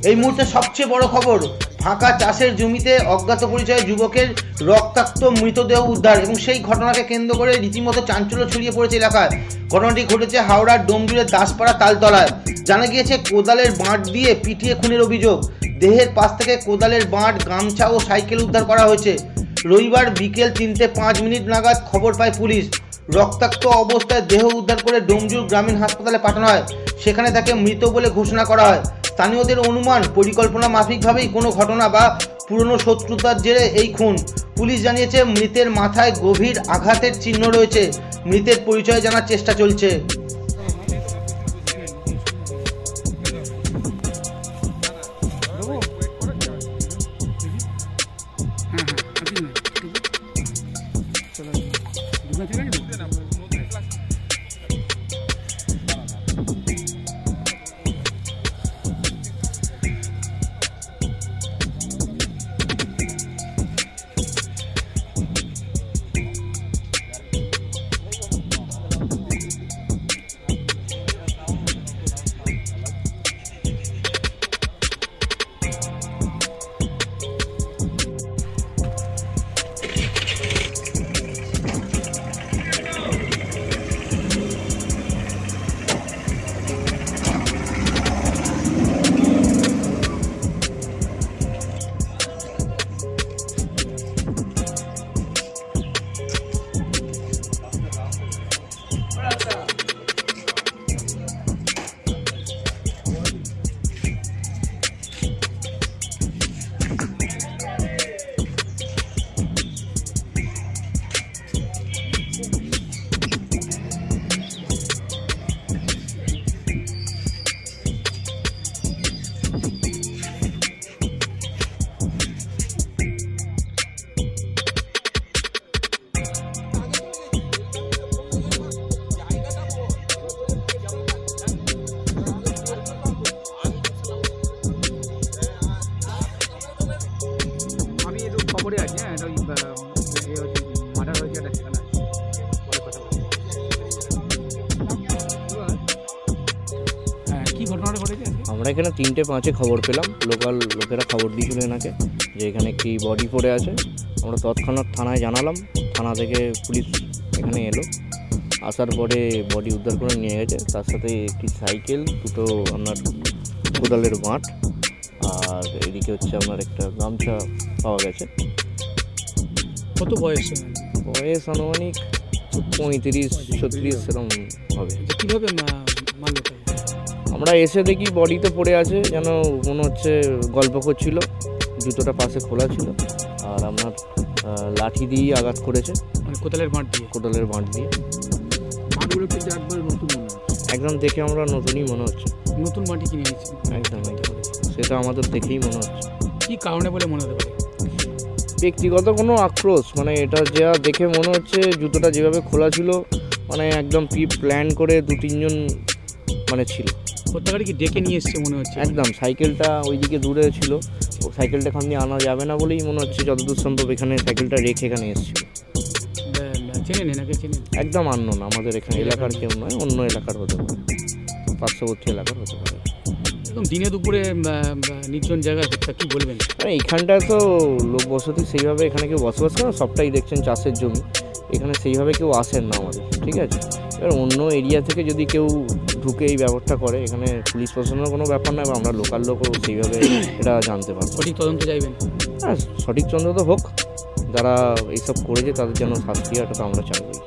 এই মুহূর্তে সবচেয়ে বড় খবর, ফাঁকা চাষের জমিতে অজ্ঞাত পরিচয় যুবকের রক্তাক্ত মৃতদেহ উদ্ধার এবং সেই ঘটনাকে কেন্দ্র করে রীতিমতো চাঞ্চল্য ছড়িয়ে পড়েছে এলাকায়। ঘটনাটি ঘটেছে হাওড়ার ডোমজুড়ের দাসপাড়া তালতলায়। জানা গিয়েছে কোদালের বাঁট দিয়ে পিটিয়ে খুনের অভিযোগ। দেহের পাশ থেকে কোদালের বাঁট, গামছা ও সাইকেল উদ্ধার করা হয়েছে। রবিবার বিকেল 3:05 নাগাদ খবর পায় পুলিশ। রক্তাক্ত অবস্থায় দেহ উদ্ধার করে ডোমজুর গ্রামীণ হাসপাতালে পাঠানো হয়। সেখানে তাকে মৃত বলে ঘোষণা করা হয়। স্থানীয়দের অনুমান, পরিকল্পনা মাফিকভাবেই কোনো ঘটনা বা পুরনো শত্রুতার জেরে এই খুন। পুলিশ জানিয়েছে মৃতের মাথায় গভীর আঘাতের চিহ্ন রয়েছে। মৃতের পরিচয় জানার চেষ্টা চলছে। আমরা এখানে 3:05 খবর পেলাম। লোকাল লোকেরা খবর দিয়েছিল এনাকে যে এখানে একটি বডি পড়ে আছে। আমরা তৎক্ষণাৎ থানায় জানালাম। থানা থেকে পুলিশ এখানে এলো। আসার পরে বডি উদ্ধার করে নিয়ে গেছে। তার সাথে একটি সাইকেল, দুটো আপনার কোদালের বাঁট, আর এদিকে হচ্ছে আপনার একটা গামছা পাওয়া গেছে। কত বয়স? বয়স আনুমানিক 35-36 এরকম হবে। কীভাবে মানল? আমরা এসে দেখি বডিতে পড়ে আছে, যেন মনে হচ্ছে গল্প করছিল। জুতোটা পাশে খোলা ছিল, আর আপনার লাঠি দিয়ে আঘাত করেছে, মানে কোদালের বাঁট দিয়ে। বাঁটগুলো কিন্তু একবার নতুন মনে হচ্ছে। একদম দেখে আমরা নতুনই মনে হচ্ছে। নতুন মাটি কিনে নিচ্ছি একদম সেটা আমাদের দেখেই মনে হচ্ছে। কী কারণে বলে মনে হতে পারে? ব্যক্তিগত কোনো আক্রোশ, মানে এটা যা দেখে মনে হচ্ছে জুতোটা যেভাবে খোলা ছিল, মানে একদম প্ল্যান করে 2-3 জন মানে ছিল। হত্যাকারী কি ডেকে নিয়ে এসছে মনে হচ্ছে? একদম। সাইকেলটা ওইদিকে দূরে ছিল, সাইকেলটা এখান দিয়ে আনা যাবে না বলেই মনে হচ্ছে যতদূর সম্ভব এখানে সাইকেলটা রেখে এখানে এসেছিল। চেনেন এনাকে? চেনেন? একদম আননোন, আমাদের এখানে এলাকার কেউ নয়, অন্য এলাকার হতে পারে, পার্শ্ববর্তী এলাকার হতে পারে। একদম দিনে দুপুরে নির্জন জায়গায় হত্যা, কী বলবেন? এইখানটায় তো লোক বসতি সেইভাবে এখানে কেউ বসবাস করে না। সবটাই দেখছেন চাষের জমি, এখানে সেইভাবে কেউ আসেন না আমাদের, ঠিক আছে। এবার অন্য এরিয়া থেকে যদি কেউ ঢুকে এই ব্যাপারটা করে, এখানে পুলিশ প্রশাসনের কোনো ব্যাপার না, বা আমরা লোকাল লোকও সেইভাবে এটা জানতে পারবো। সঠিক তদন্ত চাইবেন? হ্যাঁ, সঠিক তদন্ত হোক। যারা এইসব করেছে তাদের যেন শাস্তি হয়, এটা তো আমরা চাইবই।